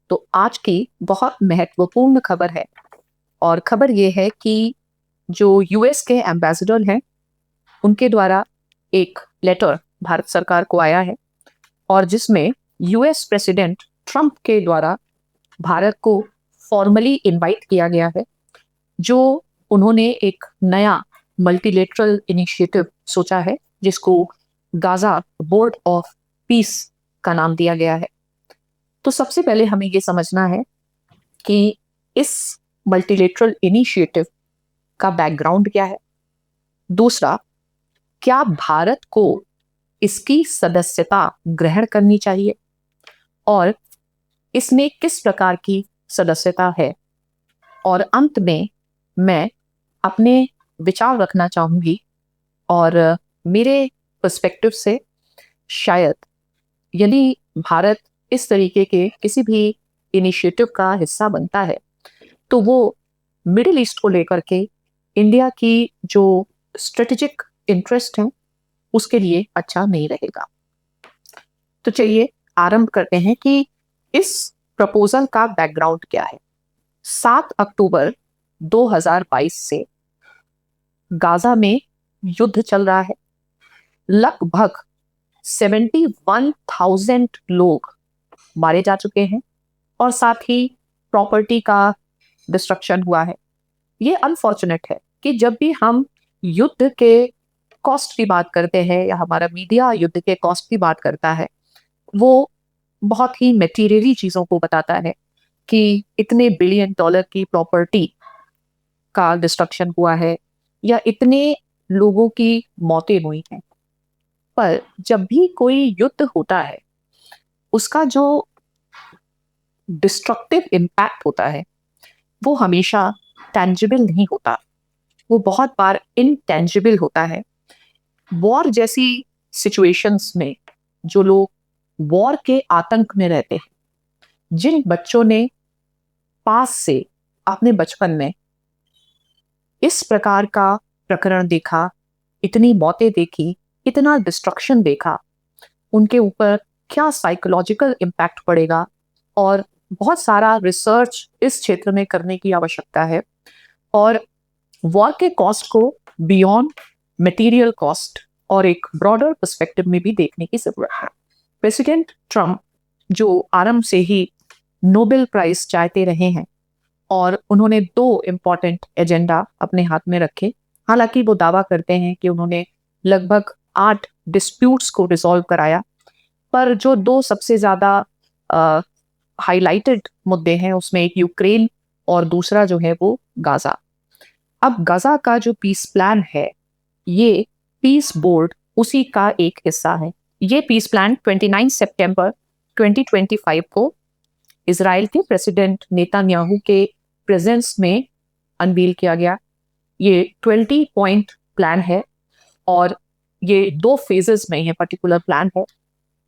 तो आज की बहुत महत्वपूर्ण खबर है और खबर ये है कि जो यूएस के एम्बेसडर हैं उनके द्वारा एक लेटर भारत सरकार को आया है और जिसमें यूएस प्रेसिडेंट ट्रंप के द्वारा भारत को फॉर्मली इनवाइट किया गया है। जो उन्होंने एक नया मल्टीलेटरल इनिशिएटिव सोचा है जिसको गाजा बोर्ड ऑफ पीस का नाम दिया गया है। तो सबसे पहले हमें ये समझना है कि इस मल्टीलेटरल इनिशिएटिव का बैकग्राउंड क्या है। दूसरा, क्या भारत को इसकी सदस्यता ग्रहण करनी चाहिए और इसमें किस प्रकार की सदस्यता है। और अंत में मैं अपने विचार रखना चाहूंगी और मेरे पर्सपेक्टिव से शायद यदि भारत इस तरीके के किसी भी इनिशिएटिव का हिस्सा बनता है तो वो मिडिल ईस्ट को लेकर के इंडिया की जो स्ट्रेटेजिक इंटरेस्ट है उसके लिए अच्छा नहीं रहेगा। तो चलिए आरंभ करते हैं कि इस प्रपोजल का बैकग्राउंड क्या है। 7 अक्टूबर 2022 से गाजा में युद्ध चल रहा है। लगभग 71,000 लोग मारे जा चुके हैं और साथ ही प्रॉपर्टी का डिस्ट्रक्शन हुआ है। ये अनफॉर्चुनेट है कि जब भी हम युद्ध के कॉस्ट की बात करते हैं या हमारा मीडिया युद्ध के कॉस्ट की बात करता है वो बहुत ही मेटीरियली चीजों को बताता है कि इतने बिलियन डॉलर की प्रॉपर्टी का डिस्ट्रक्शन हुआ है या इतने लोगों की मौतें हुई हैं। पर जब भी कोई युद्ध होता है उसका जो डिस्ट्रक्टिव इम्पैक्ट होता है वो हमेशा टेंजिबल नहीं होता, वो बहुत बार इनटेंजिबल होता है। वॉर जैसी सिचुएशंस में जो लोग वॉर के आतंक में रहते हैं, जिन बच्चों ने पास से अपने बचपन में इस प्रकार का प्रकरण देखा, इतनी मौतें देखी, इतना डिस्ट्रक्शन देखा, उनके ऊपर क्या साइकोलॉजिकल इम्पैक्ट पड़ेगा और बहुत सारा रिसर्च इस क्षेत्र में करने की आवश्यकता है। और वॉर के कॉस्ट को बियॉन्ड मटेरियल कॉस्ट और एक ब्रॉडर पर्सपेक्टिव में भी देखने की जरूरत है। प्रेसिडेंट ट्रंप जो आरंभ से ही नोबेल प्राइज चाहते रहे हैं और उन्होंने 2 इम्पॉर्टेंट एजेंडा अपने हाथ में रखे। हालांकि वो दावा करते हैं कि उन्होंने लगभग 8 डिस्प्यूट्स को रिजॉल्व कराया, पर जो 2 सबसे ज्यादा हाईलाइटेड मुद्दे हैं उसमें एक यूक्रेन और दूसरा जो है वो गाजा। अब गाजा का जो पीस प्लान है ये पीस बोर्ड उसी का एक हिस्सा है। ये पीस प्लान 29 सितंबर 2025 को इजराइल के प्रेसिडेंट नेतन्याहू के प्रेजेंस में अनवील किया गया। ये 20 पॉइंट प्लान है और ये 2 फेजेस में ये पर्टिकुलर प्लान है।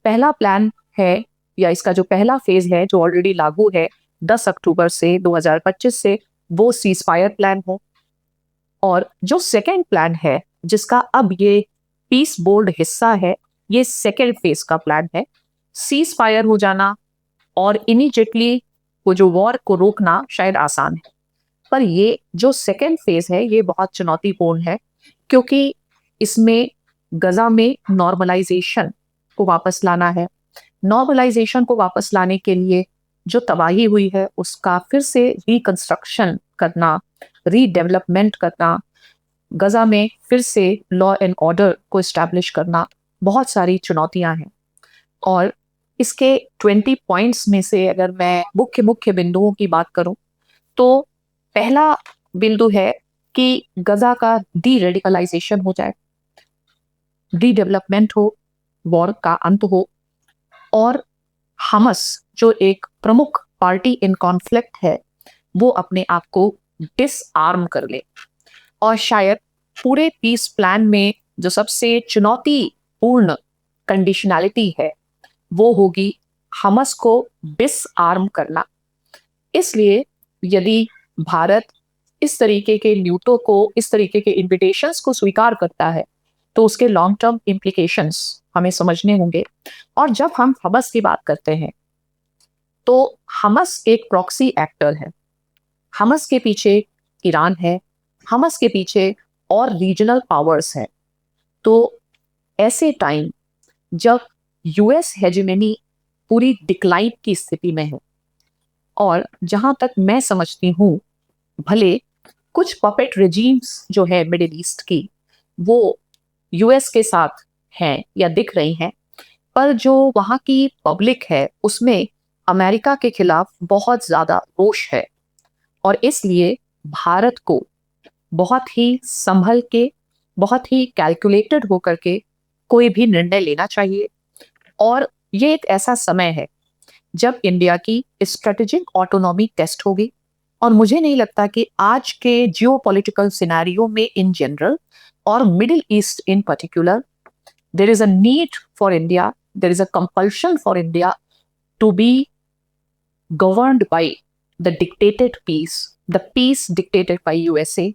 पहला प्लान है या इसका जो पहला फेज है जो ऑलरेडी लागू है 10 अक्टूबर से 2025 से, वो सीज फायर प्लान है। और जो सेकेंड प्लान है जिसका अब ये पीस बोर्ड हिस्सा है, ये सेकेंड फेज का प्लान है। सीज फायर हो जाना और इमीडिएटली वो जो वॉर को रोकना शायद आसान है, पर ये जो सेकेंड फेज है ये बहुत चुनौतीपूर्ण है क्योंकि इसमें गजा में नॉर्मलाइजेशन को वापस लाना है। नॉर्मलाइजेशन को वापस लाने के लिए जो तबाही हुई है उसका फिर से रिकंस्ट्रक्शन करना, रीडेवलपमेंट करना, गजा में फिर से लॉ एंड ऑर्डर को इस्टेब्लिश करना, बहुत सारी चुनौतियां हैं। और इसके 20 पॉइंट्स में से अगर मैं मुख्य मुख्य बिंदुओं की बात करूं तो पहला बिंदु है कि गजा का डी रेडिकलाइजेशन हो जाए, रीडेवलपमेंट हो, वॉर का अंत हो और हमस जो एक प्रमुख पार्टी इन कॉन्फ्लिक्ट है वो अपने आप को डिसआर्म कर ले। और शायद पूरे पीस प्लान में जो सबसे चुनौतीपूर्ण कंडीशनैलिटी है वो होगी हमस को डिसआर्म करना। इसलिए यदि भारत इस तरीके के न्यूटो को, इस तरीके के इन्विटेशंस को स्वीकार करता है तो उसके लॉन्ग टर्म इम्प्लीकेशंस हमें समझने होंगे। और जब हम हमस की बात करते हैं तो हमस एक प्रॉक्सी एक्टर है। हमस के पीछे ईरान है, हमस के पीछे और रीजनल पावर्स हैं। तो ऐसे टाइम जब यूएस हेजेमनी पूरी डिक्लाइन की स्थिति में है, और जहां तक मैं समझती हूँ, भले कुछ पपेट रेजीम्स जो है मिडिल ईस्ट की, वो यूएस के साथ हैं या दिख रही हैं, पर जो वहाँ की पब्लिक है उसमें अमेरिका के खिलाफ बहुत ज्यादा रोष है। और इसलिए भारत को बहुत ही संभल के, बहुत ही कैलकुलेटेड होकर के कोई भी निर्णय लेना चाहिए। और ये एक ऐसा समय है जब इंडिया की स्ट्रेटेजिक ऑटोनॉमी टेस्ट होगी। और मुझे नहीं लगता कि आज के जियोपॉलिटिकल सिनेरियो में इन जनरल और middle east in particular there is a need for India, there is a compulsion for India to be governed by the dictated peace, the peace dictated by USA,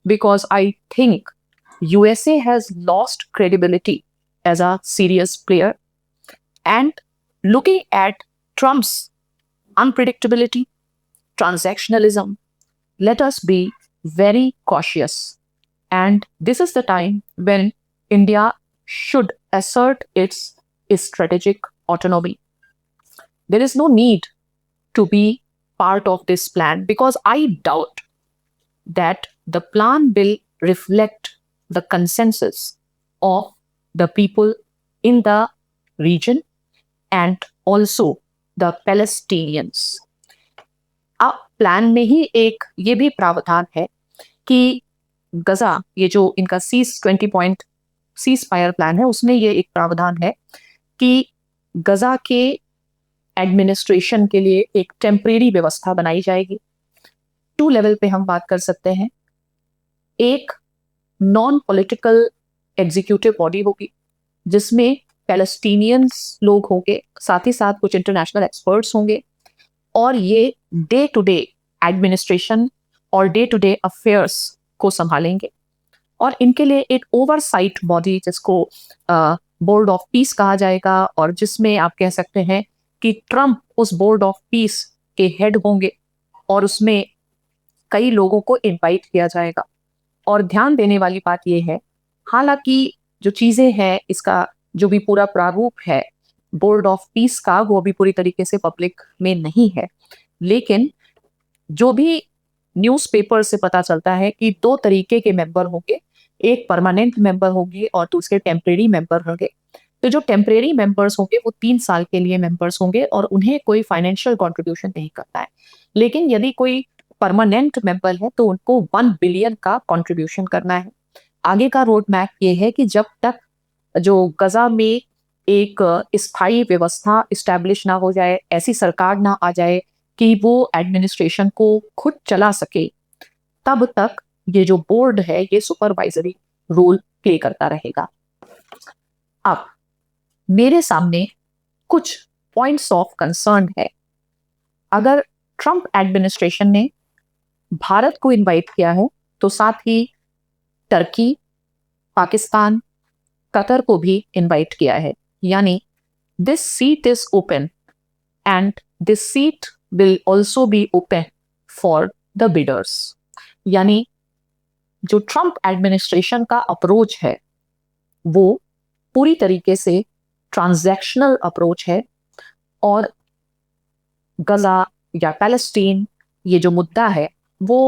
because I think USA has lost credibility as a serious player. And looking at Trump's unpredictability, transactionalism, let us be very cautious. And this is the time when India should assert its strategic autonomy. There is no need to be part of this plan, because I doubt that the plan will reflect the consensus of the people in the region and also the Palestinians. अब plan में ही एक ये भी प्रावधान है कि गजा, ये जो इनका सीज फायर प्लान है, उसमें ये एक प्रावधान है कि गजा के एडमिनिस्ट्रेशन के लिए एक टेम्परेरी व्यवस्था बनाई जाएगी। 2 लेवल पे हम बात कर सकते हैं। एक नॉन पॉलिटिकल एग्जीक्यूटिव बॉडी होगी जिसमें पैलेस्टीनियंस लोग होंगे, साथ ही साथ कुछ इंटरनेशनल एक्सपर्ट्स होंगे, और ये डे टू डे एडमिनिस्ट्रेशन और डे टू डे अफेयर्स को संभालेंगे। और इनके लिए एक ओवरसाइट बॉडी जिसको बोर्ड ऑफ पीस कहा जाएगा, और जिसमें आप कह सकते हैं कि ट्रंप उस बोर्ड ऑफ पीस के हेड होंगे, और उसमें कई लोगों को इनवाइट किया जाएगा। और ध्यान देने वाली बात यह है, हालांकि जो चीजें हैं, इसका जो भी पूरा प्रारूप है बोर्ड ऑफ पीस का, वो भी पूरी तरीके से पब्लिक में नहीं है, लेकिन जो भी न्यूज़पेपर से पता चलता है कि 2 तरीके के मेंबर होंगे, एक परमानेंट मेंबर होंगे और दूसरे टेम्परेरी मेंबर होंगे। तो जो टेम्परेरी मेंबर्स होंगे वो 3 साल के लिए मेंबर्स होंगे और उन्हें कोई फाइनेंशियल कंट्रीब्यूशन नहीं करना है। लेकिन यदि कोई परमानेंट मेंबर है तो उनको 1 बिलियन का कंट्रीब्यूशन करना है। आगे का रोड मैप ये है कि जब तक जो गजा में एक स्थायी व्यवस्था इस्टेब्लिश ना हो जाए, ऐसी सरकार ना आ जाए कि वो एडमिनिस्ट्रेशन को खुद चला सके, तब तक ये जो बोर्ड है ये सुपरवाइजरी रोल प्ले करता रहेगा। अब मेरे सामने कुछ पॉइंट्स ऑफ कंसर्न है। अगर ट्रंप एडमिनिस्ट्रेशन ने भारत को इनवाइट किया है तो साथ ही टर्की, पाकिस्तान, कतर को भी इनवाइट किया है। यानी this seat is open and this seat will also be open for the bidders। यानी जो ट्रंप एडमिनिस्ट्रेशन का अप्रोच है वो पूरी तरीके से ट्रांजैक्शनल अप्रोच है, और गजा या पैलेस्टीन ये जो मुद्दा है वो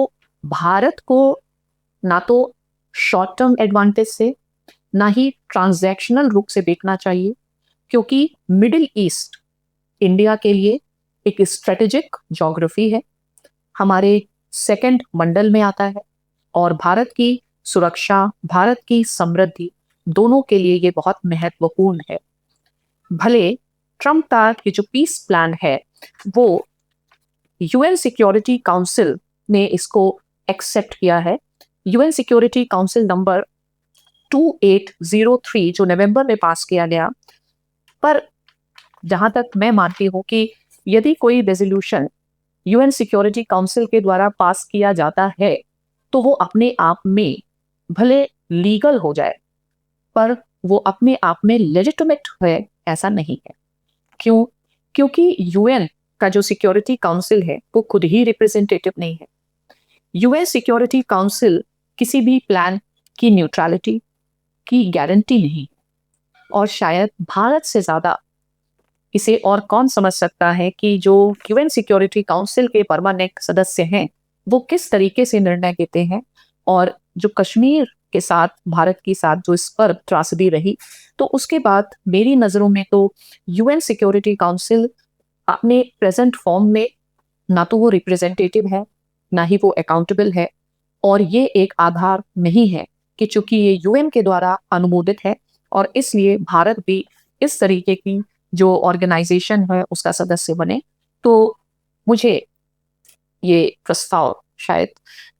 भारत को ना तो शॉर्ट टर्म एडवांटेज से ना ही ट्रांजैक्शनल रूप से देखना चाहिए, क्योंकि मिडिल ईस्ट इंडिया के लिए एक स्ट्रेटेजिक ज्योग्राफी है, हमारे 2nd मंडल में आता है, और भारत की सुरक्षा, भारत की समृद्धि दोनों के लिए ये बहुत महत्वपूर्ण है। भले ट्रंप का ये जो पीस प्लान है वो यूएन सिक्योरिटी काउंसिल ने इसको एक्सेप्ट किया है। यूएन सिक्योरिटी काउंसिल नंबर 2803 जो नवंबर में पास किया गया, पर जहां तक मैं मानती हूं कि यदि कोई रेजोल्यूशन यूएन सिक्योरिटी काउंसिल के द्वारा पास किया जाता है तो वो अपने आप में भले लीगल हो जाए, पर वो अपने आप में लेजिटिमेट है ऐसा नहीं है। क्यों? क्योंकि यूएन का जो सिक्योरिटी काउंसिल है वो खुद ही रिप्रेजेंटेटिव नहीं है। यूएस सिक्योरिटी काउंसिल किसी भी प्लान की न्यूट्रलिटी की गारंटी नहीं, और शायद भारत से ज्यादा इसे और कौन समझ सकता है कि जो यूएन सिक्योरिटी काउंसिल के परमानेंट सदस्य हैं वो किस तरीके से निर्णय लेते हैं, और जो कश्मीर के साथ भारत के साथ जो इस पर त्रासदी रही, तो उसके बाद मेरी नज़रों में तो यूएन सिक्योरिटी काउंसिल अपने प्रेजेंट फॉर्म में ना तो वो रिप्रेजेंटेटिव है, ना ही वो अकाउंटेबल है, और ये एक आधार नहीं है कि चूंकि ये यूएन के द्वारा अनुमोदित है और इसलिए भारत भी इस तरीके की जो ऑर्गेनाइजेशन है उसका सदस्य बने। तो मुझे ये प्रस्ताव शायद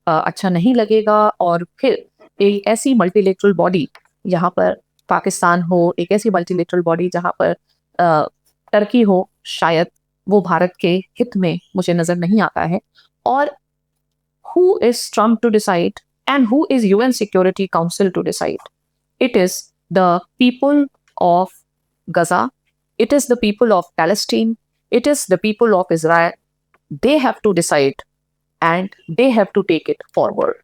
अच्छा नहीं लगेगा, और फिर एक ऐसी मल्टीलेटरल बॉडी यहाँ पर पाकिस्तान हो, एक ऐसी मल्टीलेटरल बॉडी जहाँ पर टर्की हो, शायद वो भारत के हित में मुझे नजर नहीं आता है। और who is Trump to decide and who is UN Security Council to decide? It is the people of Gaza, it is the people of Palestine, it is the people of Israel. They have to decide and they have to take it forward.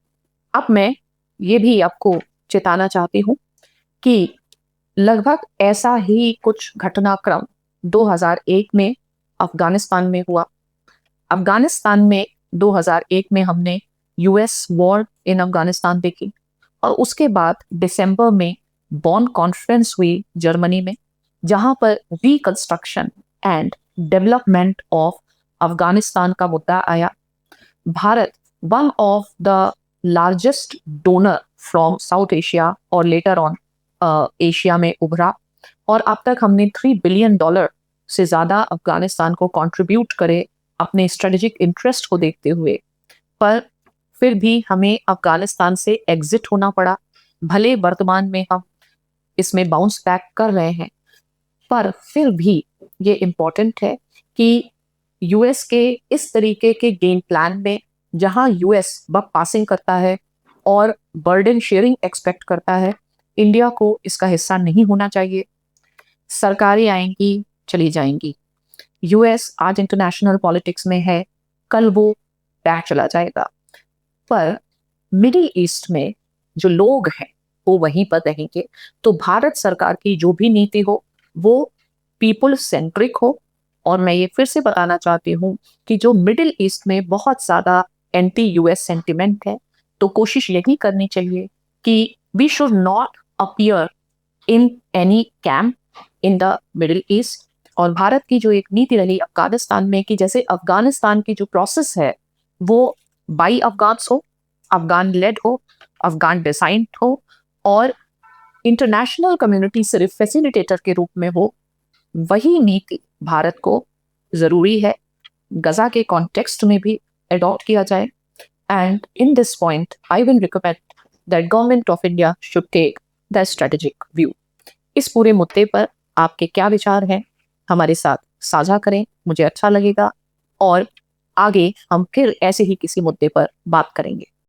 अब मैं ये भी आपको चेताना चाहती हूँ कि लगभग ऐसा ही कुछ घटनाक्रम 2001 में अफगानिस्तान में हुआ। अफगानिस्तान में 2001 में हमने यूएस वॉर इन अफगानिस्तान देखी, और उसके बाद दिसंबर में बॉन कॉन्फ्रेंस हुई जर्मनी में, जहां पर reconstruction and development of Afghanistan का मुद्दा आया। Bharat one of the largest donor from south Asia और लेटर ऑन एशिया में उभरा, और अब तक हमने $3 बिलियन से ज़्यादा अफगानिस्तान को कंट्रीब्यूट करे अपने स्ट्रेटेजिक इंटरेस्ट को देखते हुए। पर फिर भी हमें अफगानिस्तान से एग्जिट होना पड़ा। भले वर्तमान में हम इसमें बाउंस बैक कर रहे हैं, पर फिर भी ये इम्पोर्टेंट है कि यूएस के इस तरीके के गेम प्लान में, जहां यूएस बक पासिंग करता है और बर्डन शेयरिंग एक्सपेक्ट करता है, इंडिया को इसका हिस्सा नहीं होना चाहिए। सरकारें आएंगी, चली जाएंगी। यूएस आज इंटरनेशनल पॉलिटिक्स में है, कल वो बैक चला जाएगा। पर मिडिल ईस्ट में जो लोग हैं वो वहीं पर रहेंगे। तो भारत सरकार की जो भी नीति हो वो पीपल सेंट्रिक हो। और मैं ये फिर से बताना चाहती हूँ कि जो मिडिल ईस्ट में बहुत ज़्यादा एंटी यूएस सेंटिमेंट है, तो कोशिश यही करनी चाहिए कि we should not appear in any camp in the Middle East. और भारत की जो एक नीति रही अफगानिस्तान में कि जैसे अफगानिस्तान की जो प्रोसेस है वो बाई अफगान्स हो, अफगान लेड हो, अफगान डिजाइन हो, और इंटरनेशनल कम्युनिटी सिर्फ फैसिलिटेटर के रूप में हो, वही नीति भारत को जरूरी है गजा के कॉन्टेक्स्ट में भी अडॉप्ट किया जाए। And in this point I will recommend that government of India should take the strategic view. इस पूरे मुद्दे पर आपके क्या विचार हैं, हमारे साथ साझा करें, मुझे अच्छा लगेगा, और आगे हम फिर ऐसे ही किसी मुद्दे पर बात करेंगे।